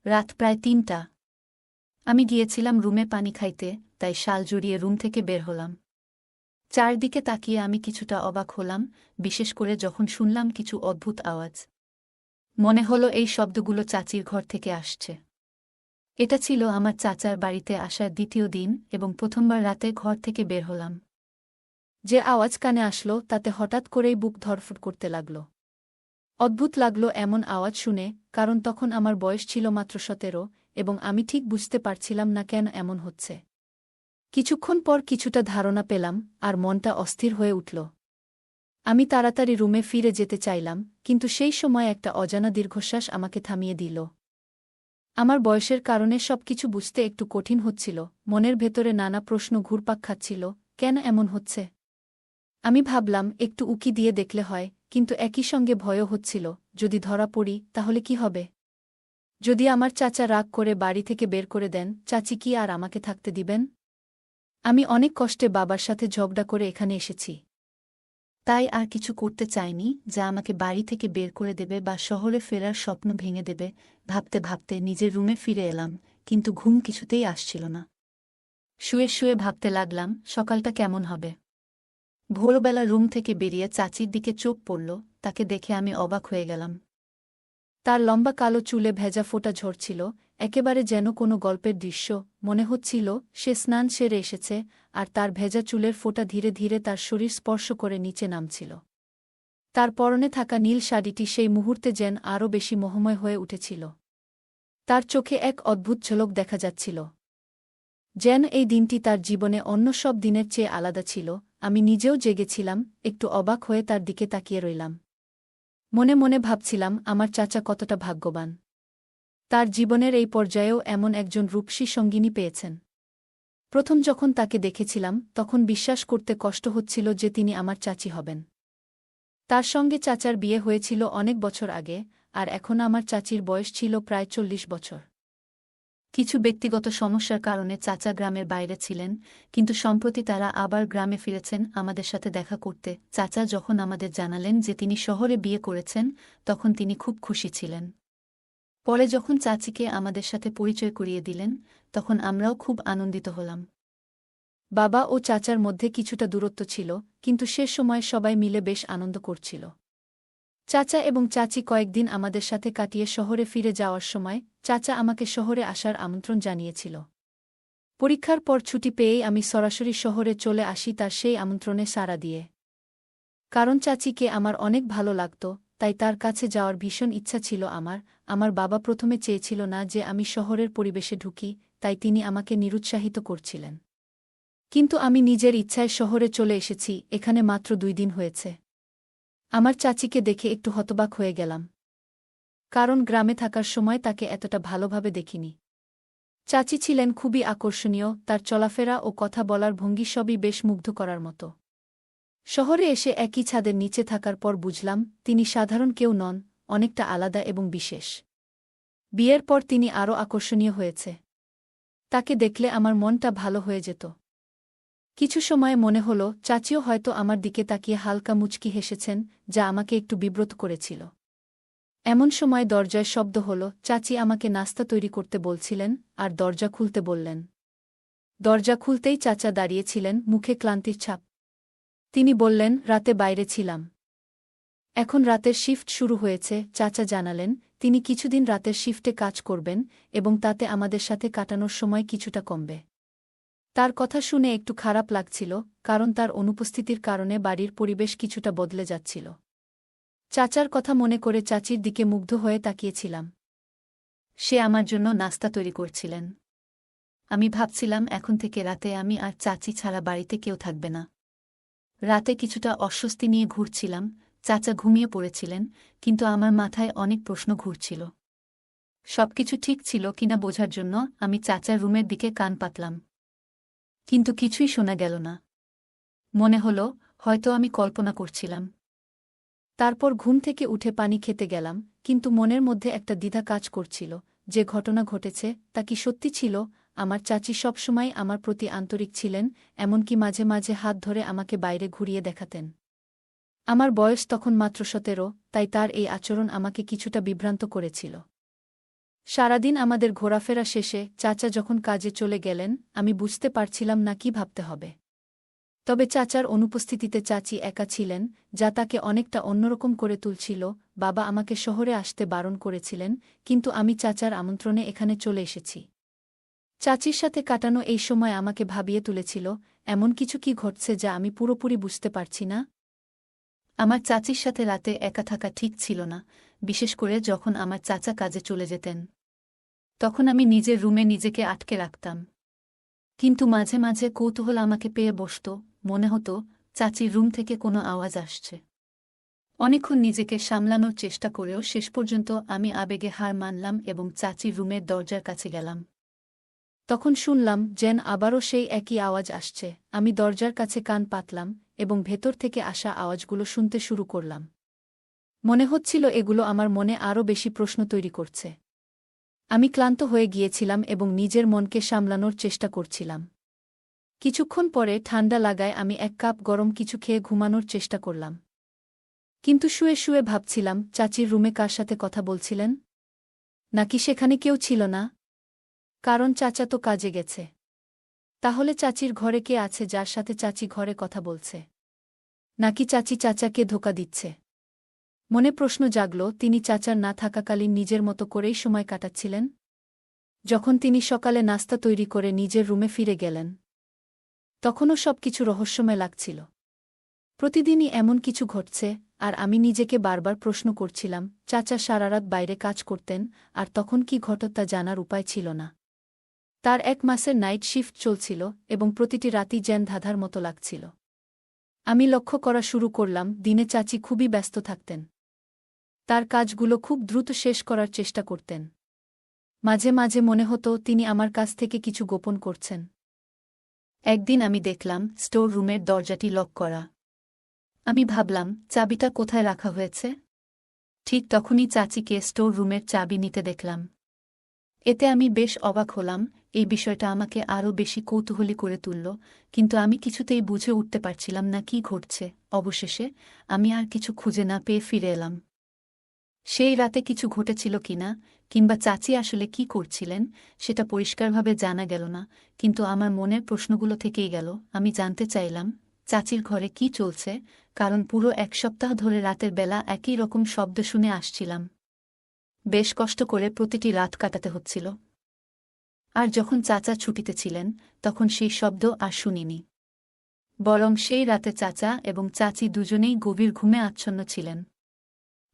রাত প্রায় ৩টা। আমি গিয়েছিলাম রুমে পানি খাইতে, তাই শাল জড়িয়ে রুম থেকে বের হলাম। চারদিকে তাকিয়ে আমি কিছুটা অবাক হলাম, বিশেষ করে যখন শুনলাম কিছু অদ্ভুত আওয়াজ। মনে হলো এই শব্দগুলো চাচির ঘর থেকে আসছে। এটা ছিল আমার চাচার বাড়িতে আসার দ্বিতীয় দিন এবং প্রথমবার রাতে ঘর থেকে বের হলাম। যে আওয়াজ কানে আসলো তাতে হঠাৎ করেই বুক ধড়ফড় করতে লাগল। অদ্ভুত লাগলো এমন আওয়াজ শুনে, কারণ তখন আমার বয়স ছিল মাত্র ১৭ এবং আমি ঠিক বুঝতে পারছিলাম না কেন এমন হচ্ছে। কিছুক্ষণ পর কিছুটা ধারণা পেলাম, আর মনটা অস্থির হয়ে উঠল। আমি তাড়াতাড়ি রুমে ফিরে যেতে চাইলাম, কিন্তু সেই সময় একটা অজানা দীর্ঘশ্বাস আমাকে থামিয়ে দিল। আমার বয়সের কারণে সবকিছু বুঝতে একটু কঠিন হচ্ছিল, মনের ভেতরে নানা প্রশ্ন ঘুরপাক খাচ্ছিল, কেন এমন হচ্ছে? আমি ভাবলাম একটু উকি দিয়ে দেখলে হয়, কিন্তু একই সঙ্গে ভয়ও হচ্ছিল, যদি ধরা পড়ি তাহলে কি হবে? যদি আমার চাচা রাগ করে বাড়ি থেকে বের করে দেন, চাচি কি আর আমাকে থাকতে দিবেন? আমি অনেক কষ্টে বাবার সাথে ঝগড়া করে এখানে এসেছি। তাই আর কিছু করতে চাইনি যা আমাকে বাড়ি থেকে বের করে দেবে বা শহরে ফেরার স্বপ্ন ভেঙে দেবে। ভাবতে ভাবতে নিজের রুমে ফিরে এলাম, কিন্তু ঘুম কিছুতেই আসছিল না। শুয়ে শুয়ে ভাবতে লাগলাম সকালটা কেমন হবে। ভোরবেলা রুম থেকে বেরিয়ে চাচির দিকে চোখ পড়ল, তাকে দেখে আমি অবাক হয়ে গেলাম। তার লম্বা কালো চুলে ভেজা ফোঁটা ঝরছিল, একেবারে যেন কোনো গল্পের দৃশ্য। মনে হচ্ছিল সে স্নান সেরে এসেছে, আর তার ভেজা চুলের ফোঁটা ধীরে ধীরে তার শরীর স্পর্শ করে নিচে নামছিল। তার পরনে থাকা নীল শাড়িটি সেই মুহূর্তে যেন আরও বেশি মোহময় হয়ে উঠেছিল। তার চোখে এক অদ্ভুত ঝলক দেখা যাচ্ছিল, যেন এই দিনটি তার জীবনে অন্য সব দিনের চেয়ে আলাদা ছিল। আমি নিজেও জেগেছিলাম, একটু অবাক হয়ে তার দিকে তাকিয়ে রইলাম। মনে মনে ভাবছিলাম আমার চাচা কতটা ভাগ্যবান। তার জীবনের এই পর্যায়েও এমন একজন রূপসী সঙ্গিনী পেয়েছেন। প্রথম যখন তাকে দেখেছিলাম তখন বিশ্বাস করতে কষ্ট হচ্ছিল যে তিনি আমার চাচি হবেন। তার সঙ্গে চাচার বিয়ে হয়েছিল অনেক বছর আগে, আর এখন আমার চাচির বয়স ছিল প্রায় ৪০ বছর। কিছু ব্যক্তিগত সমস্যার কারণে চাচা গ্রামের বাইরে ছিলেন, কিন্তু সম্প্রতি তারা আবার গ্রামে ফিরেছেন আমাদের সাথে দেখা করতে। চাচা যখন আমাদের জানালেন যে তিনি শহরে বিয়ে করেছেন, তখন তিনি খুব খুশি ছিলেন। পরে যখন চাচিকে আমাদের সাথে পরিচয় করিয়ে দিলেন, তখন আমরাও খুব আনন্দিত হলাম। বাবা ও চাচার মধ্যে কিছুটা দূরত্ব ছিল, কিন্তু সে সময় সবাই মিলে বেশ আনন্দ করছিল। চাচা এবং চাচি কয়েকদিন আমাদের সাথে কাটিয়ে শহরে ফিরে যাওয়ার সময় চাচা আমাকে শহরে আসার আমন্ত্রণ জানিয়েছিল। পরীক্ষার পর ছুটি পেয়েই আমি সরাসরি শহরে চলে আসি তার সেই আমন্ত্রণে সাড়া দিয়ে। কারণ চাচিকে আমার অনেক ভালো লাগত, তাই তার কাছে যাওয়ার ভীষণ ইচ্ছা ছিল আমার। আমার বাবা প্রথমে চেয়েছিল না যে আমি শহরের পরিবেশে ঢুকি, তাই তিনি আমাকে নিরুৎসাহিত করছিলেন। কিন্তু আমি নিজের ইচ্ছায় শহরে চলে এসেছি, এখানে মাত্র ২ দিন হয়েছে। আমার চাচিকে দেখে একটু হতবাক হয়ে গেলাম, কারণ গ্রামে থাকার সময় তাকে এতটা ভালোভাবে দেখিনি। চাচি ছিলেন খুবই আকর্ষণীয়, তার চলাফেরা ও কথা বলার ভঙ্গি সবই বেশ মুগ্ধ করার মতো। শহরে এসে একই ছাদের নিচে থাকার পর বুঝলাম তিনি সাধারণ কেউ নন, অনেকটা আলাদা এবং বিশেষ। বিয়ের পর তিনি আরও আকর্ষণীয় হয়েছে। তাকে দেখলে আমার মনটা ভালো হয়ে যেত। কিছু সময় মনে হলো চাচিও হয়তো আমার দিকে তাকিয়ে হালকা মুচকি হেসেছেন, যা আমাকে একটু বিব্রত করেছিল। এমন সময় দরজায় শব্দ হল, চাচি আমাকে নাস্তা তৈরি করতে বলছিলেন আর দরজা খুলতে বললেন। দরজা খুলতেই চাচা দাঁড়িয়েছিলেন, মুখে ক্লান্তির ছাপ। তিনি বললেন, রাতে বাইরে ছিলাম। এখন রাতের শিফট শুরু হয়েছে। চাচা জানালেন তিনি কিছুদিন রাতের শিফটে কাজ করবেন এবং তাতে আমাদের সাথে কাটানোর সময় কিছুটা কমবে। তার কথা শুনে একটু খারাপ লাগছিল, কারণ তার অনুপস্থিতির কারণে বাড়ির পরিবেশ কিছুটা বদলে যাচ্ছিল। চাচার কথা মনে করে চাচির দিকে মুগ্ধ হয়ে তাকিয়েছিলাম। সে আমার জন্য নাস্তা তৈরি করছিলেন। আমি ভাবছিলাম এখন থেকে রাতে আমি আর চাচি ছাড়া বাড়িতে কেউ থাকবে না। রাতে কিছুটা অস্বস্তি নিয়ে ঘুরছিলাম। চাচা ঘুমিয়ে পড়েছিলেন, কিন্তু আমার মাথায় অনেক প্রশ্ন ঘুরছিল। সবকিছু ঠিক ছিল কিনা বোঝার জন্য আমি চাচার রুমের দিকে কান পাতলাম, কিন্তু কিছুই শোনা গেল না। মনে হলো হয়তো আমি কল্পনা করছিলাম। তারপর ঘুম থেকে উঠে পানি খেতে গেলাম, কিন্তু মনের মধ্যে একটা দ্বিধা কাজ করছিল, যে ঘটনা ঘটেছে তা কি সত্যি ছিল। আমার চাচি সবসময় আমার প্রতি আন্তরিক ছিলেন, এমনকি মাঝে মাঝে হাত ধরে আমাকে বাইরে ঘুরিয়ে দেখাতেন। আমার বয়স তখন মাত্র ১৭, তাই তার এই আচরণ আমাকে কিছুটা বিভ্রান্ত করেছিল। সারাদিন আমাদের ঘোরাফেরা শেষে চাচা যখন কাজে চলে গেলেন আমি বুঝতে পারছিলাম না কি ভাবতে হবে। তবে চাচার অনুপস্থিতিতে চাচি একা ছিলেন, যা তাকে অনেকটা অন্যরকম করে তুলছিল। বাবা আমাকে শহরে আসতে বারণ করেছিলেন, কিন্তু আমি চাচার আমন্ত্রণে এখানে চলে এসেছি। চাচির সাথে কাটানো এই সময় আমাকে ভাবিয়ে তুলেছিল, এমন কিছু কি ঘটছে যা আমি পুরোপুরি বুঝতে পারছি না। আমার চাচির সাথে রাতে একা থাকা ঠিক ছিল না, বিশেষ করে যখন আমার চাচা কাজে চলে যেতেন। তখন আমি নিজের রুমে নিজেকে আটকে রাখতাম। কিন্তু মাঝে মাঝে কৌতূহল আমাকে পেয়ে বসত, মনে হতো চাচির রুম থেকে কোনো আওয়াজ আসছে। অনেকক্ষণ নিজেকে সামলানোর চেষ্টা করেও শেষ পর্যন্ত আমি আবেগে হার মানলাম এবং চাচির রুমের দরজার কাছে গেলাম। তখন শুনলাম যেন আবারও সেই একই আওয়াজ আসছে। আমি দরজার কাছে কান পাতলাম এবং ভেতর থেকে আসা আওয়াজগুলো শুনতে শুরু করলাম। মনে হচ্ছিল এগুলো আমার মনে আরও বেশি প্রশ্ন তৈরি করছে। আমি ক্লান্ত হয়ে গিয়েছিলাম এবং নিজের মনকে সামলানোর চেষ্টা করছিলাম। কিছুক্ষণ পরে ঠান্ডা লাগায় আমি এক কাপ গরম কিছু খেয়ে ঘুমানোর চেষ্টা করলাম। কিন্তু শুয়ে শুয়ে ভাবছিলাম, চাচির রুমে কার সাথে কথা বলছিলেন? নাকি সেখানে কেউ ছিল না? কারণ চাচা তো কাজে গেছে। তাহলে চাচির ঘরে কে আছে যার সাথে চাচি ঘরে কথা বলছে? নাকি চাচি চাচাকে ধোঁকা দিচ্ছে? মনে প্রশ্ন জাগল, তিনি চাচার না থাকাকালীন নিজের মতো করেই সময় কাটাচ্ছিলেন। যখন তিনি সকালে নাস্তা তৈরি করে নিজের রুমে ফিরে গেলেন, তখনও সবকিছু রহস্যময় লাগছিল। প্রতিদিনই এমন কিছু ঘটছে, আর আমি নিজেকে বারবার প্রশ্ন করছিলাম, চাচা সারারাত বাইরে কাজ করতেন, আর তখন কি ঘটত তা জানার উপায় ছিল না। তার 1 মাসের নাইট শিফট চলছিল এবং প্রতিটি রাতই যেন ধাঁধার মতো লাগছিল। আমি লক্ষ্য করা শুরু করলাম, দিনে চাচি খুবই ব্যস্ত থাকতেন। তার কাজগুলো খুব দ্রুত শেষ করার চেষ্টা করতেন। মাঝে মাঝে মনে হতো তিনি আমার কাছ থেকে কিছু গোপন করছেন। একদিন আমি দেখলাম স্টোর রুমের দরজাটি লক করা। আমি ভাবলাম, চাবিটা কোথায় রাখা হয়েছে? ঠিক তখনই চাচিকে স্টোর রুমের চাবি নিতে দেখলাম। এতে আমি বেশ অবাক হলাম। এই বিষয়টা আমাকে আরও বেশি কৌতূহলী করে তুলল, কিন্তু আমি কিছুতেই বুঝে উঠতে পারছিলাম না কি ঘটছে। অবশেষে আমি আর কিছু খুঁজে না পেয়ে ফিরে এলাম। সেই রাতে কিছু ঘটেছিল কিনা, কিংবা চাচি আসলে কি করছিলেন, সেটা পরিষ্কারভাবে জানা গেল না, কিন্তু আমার মনের প্রশ্নগুলো থেকেই গেল। আমি জানতে চাইলাম, চাচির ঘরে কি চলছে, কারণ পুরো 1 সপ্তাহ ধরে রাতের বেলা একই রকম শব্দ শুনে আসছিলাম। বেশ কষ্ট করে প্রতিটি রাত কাটাতে হচ্ছিল। আর যখন চাচা ছুটিতে ছিলেন, তখন সেই শব্দ আর শুনিনি। বরং সেই রাতে চাচা এবং চাচি দুজনেই গভীর ঘুমে আচ্ছন্ন ছিলেন।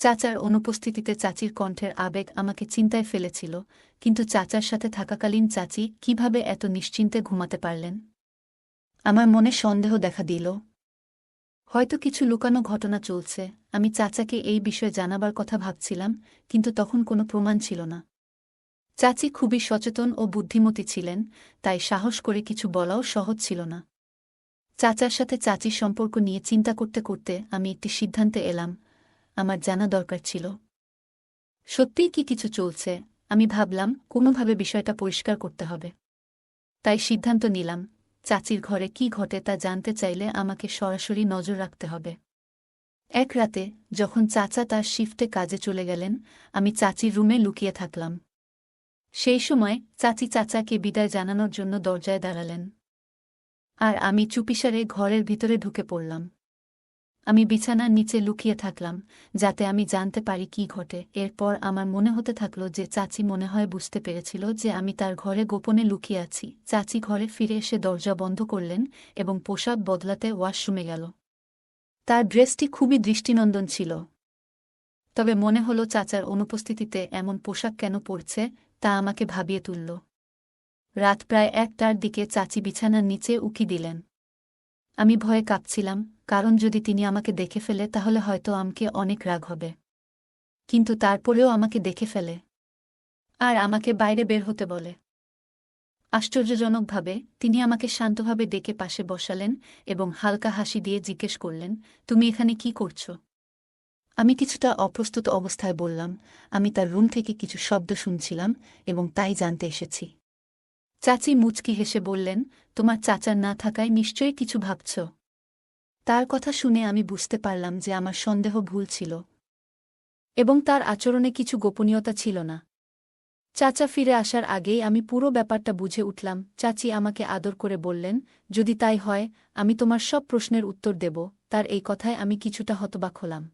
চাচার অনুপস্থিতিতে চাচির কণ্ঠের আবেগ আমাকে চিন্তায় ফেলেছিল, কিন্তু চাচার সাথে থাকাকালীন চাচি কিভাবে এত নিশ্চিন্তে ঘুমাতে পারলেন? আমার মনে সন্দেহ দেখা দিল। হয়তো কিছু লুকানো ঘটনা চলছে। আমি চাচাকে এই বিষয়ে জানাবার কথা ভাবছিলাম, কিন্তু তখন কোনো প্রমাণ ছিল না। চাচি খুবই সচেতন ও বুদ্ধিমতী ছিলেন, তাই সাহস করে কিছু বলাও সহজ ছিল না। চাচার সাথে চাচির সম্পর্ক নিয়ে চিন্তা করতে করতে আমি একটি সিদ্ধান্তে এলাম, আমার জানা দরকার ছিল। সত্যিই কি কিছু চলছে? আমি ভাবলাম, কোনোভাবে বিষয়টা পরিষ্কার করতে হবে। তাই সিদ্ধান্ত নিলাম, চাচির ঘরে কি ঘটে তা জানতে চাইলে আমাকে সরাসরি নজর রাখতে হবে। এক রাতে যখন চাচা তার শিফটে কাজে চলে গেলেন, আমি চাচির রুমে লুকিয়ে থাকলাম। সেই সময় চাচি চাচাকে বিদায় জানানোর জন্য দরজায় দাঁড়ালেন। আর আমি চুপিসারে ঘরের ভিতরে ঢুকে পড়লাম। আমি বিছানার নিচে লুকিয়ে থাকলাম, যাতে আমি জানতে পারি কি ঘটে। এরপর আমার মনে হতে থাকলো যে চাচি মনে হয় বুঝতে পেরেছিল যে আমি তার ঘরে গোপনে লুকিয়ে আছি। চাচি ঘরে ফিরে এসে দরজা বন্ধ করলেন এবং পোশাক বদলাতে ওয়াশরুমে গেল। তার ড্রেসটি খুবই দৃষ্টিনন্দন ছিল। তবে মনে হলো চাচার অনুপস্থিতিতে এমন পোশাক কেন পরছে, তা আমাকে ভাবিয়ে তুলল। রাত প্রায় 1টার দিকে চাচি বিছানার নিচে উকি দিলেন। আমি ভয়ে কাঁপছিলাম, কারণ যদি তিনি আমাকে দেখে ফেলে তাহলে হয়তো আমাকে অনেক রাগ হবে। কিন্তু তারপরেও আমাকে দেখে ফেলে আর আমাকে বাইরে বের হতে বলে। আশ্চর্যজনকভাবে তিনি আমাকে শান্তভাবে ডেকে পাশে বসালেন এবং হালকা হাসি দিয়ে জিজ্ঞেস করলেন, তুমি এখানে কি করছ? আমি কিছুটা অপ্রস্তুত অবস্থায় বললাম, আমি তার রুম থেকে কিছু শব্দ শুনছিলাম এবং তাই জানতে এসেছি। চাচি মুচকি হেসে বললেন, তোমার চাচার না থাকায় নিশ্চয়ই কিছু ভাবছ। তার কথা শুনে আমি বুঝতে পারলাম যে আমার সন্দেহ ভুল ছিল এবং তার আচরণে কিছু গোপনীয়তা ছিল না। চাচা ফিরে আসার আগেই আমি পুরো ব্যাপারটা বুঝে উঠলাম। চাচি আমাকে আদর করে বললেন, যদি তাই হয় আমি তোমার সব প্রশ্নের উত্তর দেব। তার এই কথায় আমি কিছুটা হতবাক হলাম।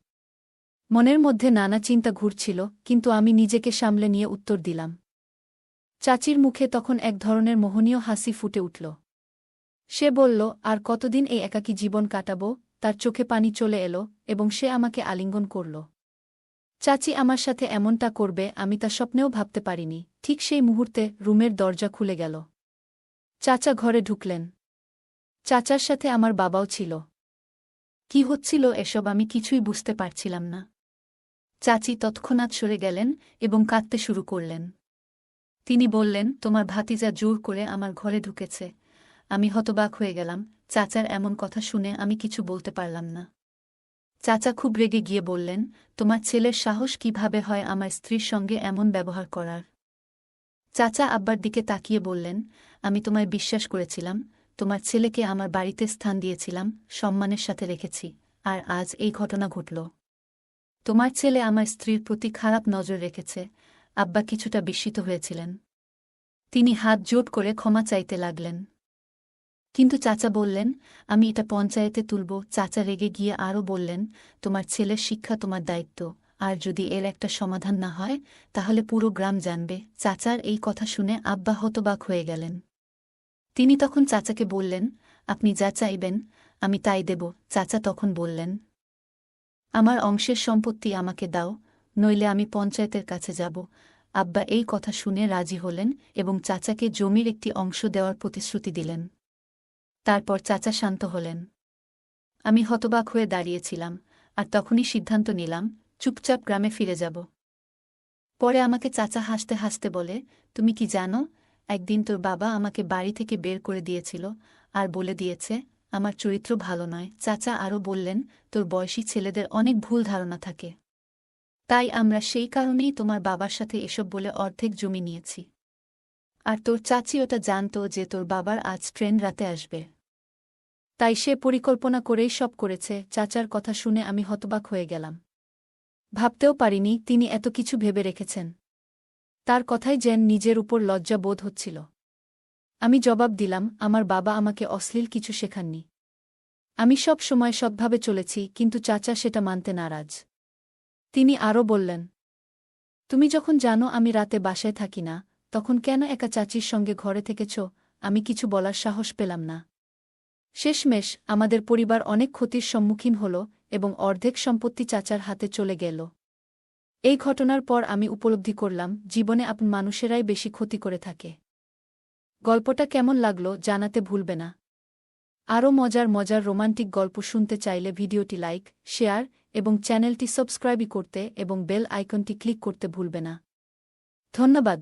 মনের মধ্যে নানা চিন্তা ঘুরছিল, কিন্তু আমি নিজেকে সামলে নিয়ে উত্তর দিলাম। চাচির মুখে তখন এক ধরনের মোহনীয় হাসি ফুটে উঠল। সে বলল, আর কতদিন এই একাকী জীবন কাটাব? তার চোখে পানি চলে এলো এবং সে আমাকে আলিঙ্গন করল। চাচি আমার সাথে এমনটা করবে আমি তা স্বপ্নেও ভাবতে পারিনি। ঠিক সেই মুহূর্তে রুমের দরজা খুলে গেল। চাচা ঘরে ঢুকলেন। চাচার সাথে আমার বাবাও ছিল। কি হচ্ছিল এসব আমি কিছুই বুঝতে পারছিলাম না। চাচি তৎক্ষণাৎ সরে গেলেন এবং কাঁদতে শুরু করলেন। তিনি বললেন, তোমার ভাতিজা জোর করে আমার ঘরে ঢুকেছে। আমি হতবাক হয়ে গেলাম। চাচার এমন কথা শুনে আমি কিছু বলতে পারলাম না। চাচা খুব রেগে গিয়ে বললেন, তোমার ছেলের সাহস কিভাবে হয় আমার স্ত্রীর সঙ্গে এমন ব্যবহার করার? চাচা আব্বার দিকে তাকিয়ে বললেন, আমি তোমায় বিশ্বাস করেছিলাম, তোমার ছেলেকে আমার বাড়িতে স্থান দিয়েছিলাম, সম্মানের সাথে রেখেছি, আর আজ এই ঘটনা ঘটল। তোমার ছেলে আমার স্ত্রীর প্রতি খারাপ নজর রেখেছে। আব্বা কিছুটা বিস্মিত হয়েছিলেন। তিনি হাত জোট করে ক্ষমা চাইতে লাগলেন। কিন্তু চাচা বললেন, আমি এটা পঞ্চায়েতে তুলব। চাচা রেগে গিয়ে আরও বললেন, তোমার ছেলের শিক্ষা তোমার দায়িত্ব, আর যদি এর একটা সমাধান না হয় তাহলে পুরো গ্রাম জানবে। চাচার এই কথা শুনে আব্বা হতবাক হয়ে গেলেন। তিনি তখন চাচাকে বললেন, আপনি যা চাইবেন আমি তাই দেব। চাচা তখন বললেন, আমার অংশের সম্পত্তি আমাকে দাও, নইলে আমি পঞ্চায়েতের কাছে যাব। আব্বা এই কথা শুনে রাজি হলেন এবং চাচাকে জমির একটি অংশ দেওয়ার প্রতিশ্রুতি দিলেন। তারপর চাচা শান্ত হলেন। আমি হতবাক হয়ে দাঁড়িয়েছিলাম, আর তখনই সিদ্ধান্ত নিলাম, চুপচাপ গ্রামে ফিরে যাব। পরে আমাকে চাচা হাসতে হাসতে বলে, তুমি কি জানো, একদিন তোর বাবা আমাকে বাড়ি থেকে বের করে দিয়েছিল, আর বলে দিয়েছে আমার চরিত্র ভালো নয়। চাচা আরও বললেন, তোর বয়সী ছেলেদের অনেক ভুল ধারণা থাকে, তাই আমরা সেই কারণেই তোমার বাবার সাথে এসব বলে অর্ধেক জমি নিয়েছি। আর তোর চাচি ওটা জানত যে তোর বাবার আজ ট্রেন রাতে আসবে, তাই সে পরিকল্পনা করেই সব করেছে। চাচার কথা শুনে আমি হতবাক হয়ে গেলাম। ভাবতেও পারিনি তিনি এত কিছু ভেবে রেখেছেন। তার কথায় যেন নিজের উপর লজ্জা বোধ হচ্ছিল। আমি জবাব দিলাম, আমার বাবা আমাকে অশ্লীল কিছু শেখাননি। আমি সব সময় সৎভাবে চলেছি, কিন্তু চাচা সেটা মানতে নারাজ। তিনি আরও বললেন, তুমি যখন জানো আমি রাতে বাসায় থাকি না, তখন কেন একা চাচির সঙ্গে ঘরে থেকেছ? আমি কিছু বলার সাহস পেলাম না। শেষমেশ আমাদের পরিবার অনেক ক্ষতির সম্মুখীন হল এবং অর্ধেক সম্পত্তি চাচার হাতে চলে গেল। এই ঘটনার পর আমি উপলব্ধি করলাম, জীবনে আপন মানুষেরাই বেশি ক্ষতি করে থাকে। গল্পটা কেমন লাগলো জানাতে ভুলবে না। আরও মজার মজার রোমান্টিক গল্প শুনতে চাইলে ভিডিওটি লাইক, শেয়ার এবং চ্যানেলটি সাবস্ক্রাইব করতে এবং বেল আইকনটি ক্লিক করতে ভুলবে না। ধন্যবাদ।